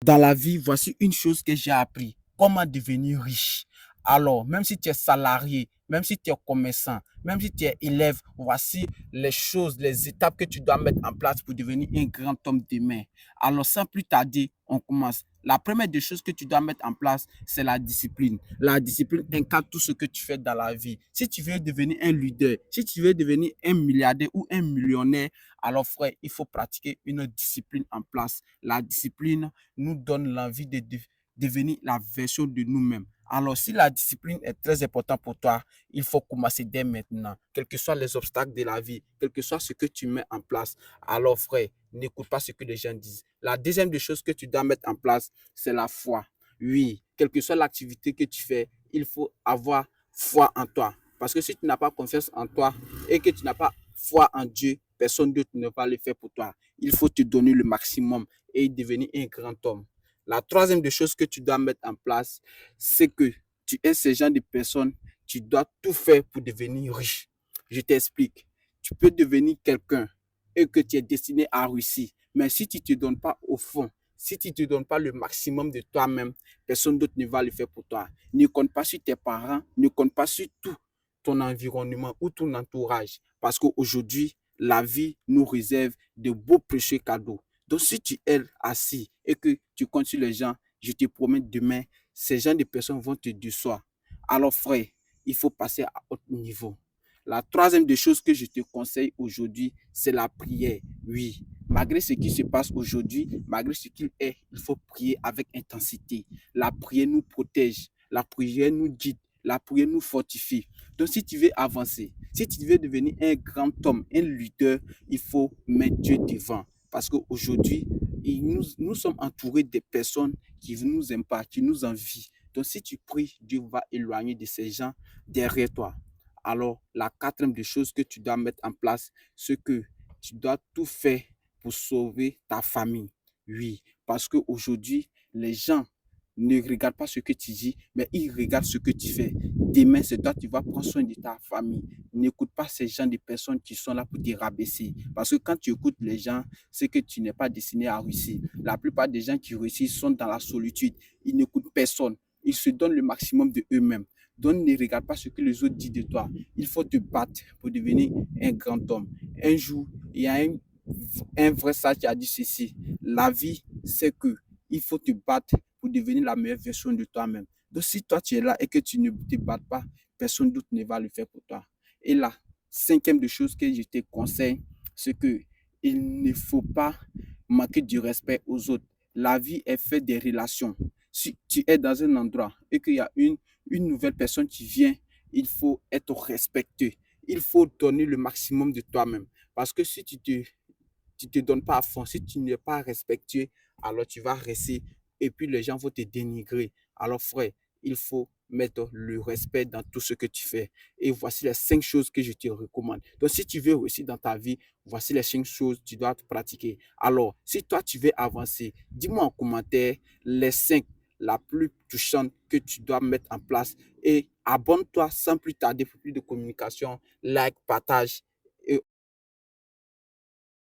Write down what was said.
Dans la vie, voici une chose que j'ai appris. Comment devenir riche. Alors, même si tu es salarié, même si tu es commerçant, même si tu es élève, voici les choses, les étapes que tu dois mettre en place pour devenir un grand homme demain. Alors, sans plus tarder, on commence. La première des choses que tu dois mettre en place, c'est la discipline. La discipline incarne tout ce que tu fais dans la vie. Si tu veux devenir un leader, si tu veux devenir un milliardaire ou un millionnaire, alors frère, il faut pratiquer une discipline en place. La discipline nous donne l'envie de devenir la version de nous-mêmes. Alors, si la discipline est très importante pour toi, il faut commencer dès maintenant. Quels que soient les obstacles de la vie, quel que soit ce que tu mets en place, alors frère, n'écoute pas ce que les gens disent. La deuxième des choses que tu dois mettre en place, c'est la foi. Oui, quelle que soit l'activité que tu fais, il faut avoir foi en toi. Parce que si tu n'as pas confiance en toi et que tu n'as pas foi en Dieu, personne d'autre ne va le faire pour toi. Il faut te donner le maximum et devenir un grand homme. La troisième des choses que tu dois mettre en place, c'est que tu es ce genre de personne, tu dois tout faire pour devenir riche. Je t'explique. Tu peux devenir quelqu'un et que tu es destiné à réussir. Mais si tu ne te donnes pas au fond, si tu ne te donnes pas le maximum de toi-même, personne d'autre ne va le faire pour toi. Ne compte pas sur tes parents, ne compte pas sur tout ton environnement ou ton entourage. Parce qu'aujourd'hui, la vie nous réserve de beaux précieux cadeaux. Donc, si tu es assis et que tu comptes sur les gens, je te promets demain, ces gens de personnes vont te décevoir. Alors, frère, il faut passer à autre niveau. La troisième des choses que je te conseille aujourd'hui, c'est la prière. Oui, malgré ce qui se passe aujourd'hui, malgré ce qu'il est, il faut prier avec intensité. La prière nous protège, la prière nous guide, la prière nous fortifie. Donc, si tu veux avancer, si tu veux devenir un grand homme, un leader, il faut mettre Dieu devant. Parce qu'aujourd'hui, nous sommes entourés de personnes qui ne nous aiment pas, qui nous envient. Donc, si tu pries, Dieu va éloigner de ces gens derrière toi. Alors, la quatrième des choses que tu dois mettre en place, c'est que tu dois tout faire pour sauver ta famille. Oui, parce qu'aujourd'hui, les gens ne regardent pas ce que tu dis, mais ils regardent ce que tu fais. Demain, c'est toi qui vas prendre soin de ta famille. N'écoute pas ces gens de personnes qui sont là pour te rabaisser. Parce que quand tu écoutes les gens, c'est que tu n'es pas destiné à réussir. La plupart des gens qui réussissent sont dans la solitude. Ils n'écoutent personne. Ils se donnent le maximum de eux-mêmes. Donc, ne regarde pas ce que les autres disent de toi. Il faut te battre pour devenir un grand homme. Un jour, il y a un vrai sage qui a dit ceci. La vie, c'est que il faut te battre pour devenir la meilleure version de toi-même. Donc, si toi, tu es là et que tu ne te bats pas, personne d'autre ne va le faire pour toi. Et la cinquième des choses que je te conseille, c'est que il ne faut pas manquer du respect aux autres. La vie est faite des relations. Si tu es dans un endroit et qu'il y a une nouvelle personne qui vient, il faut être respecté. Il faut donner le maximum de toi-même. Parce que si tu te donnes pas à fond, si tu n'es pas respectueux, alors tu vas rester et puis les gens vont te dénigrer. Alors frère, il faut mettre le respect dans tout ce que tu fais. Et voici les 5 choses que je te recommande. Donc si tu veux réussir dans ta vie, voici les 5 choses que tu dois pratiquer. Alors, si toi tu veux avancer, dis-moi en commentaire les 5 la plus touchante que tu dois mettre en place et abonne-toi sans plus tarder pour plus de communication, like, partage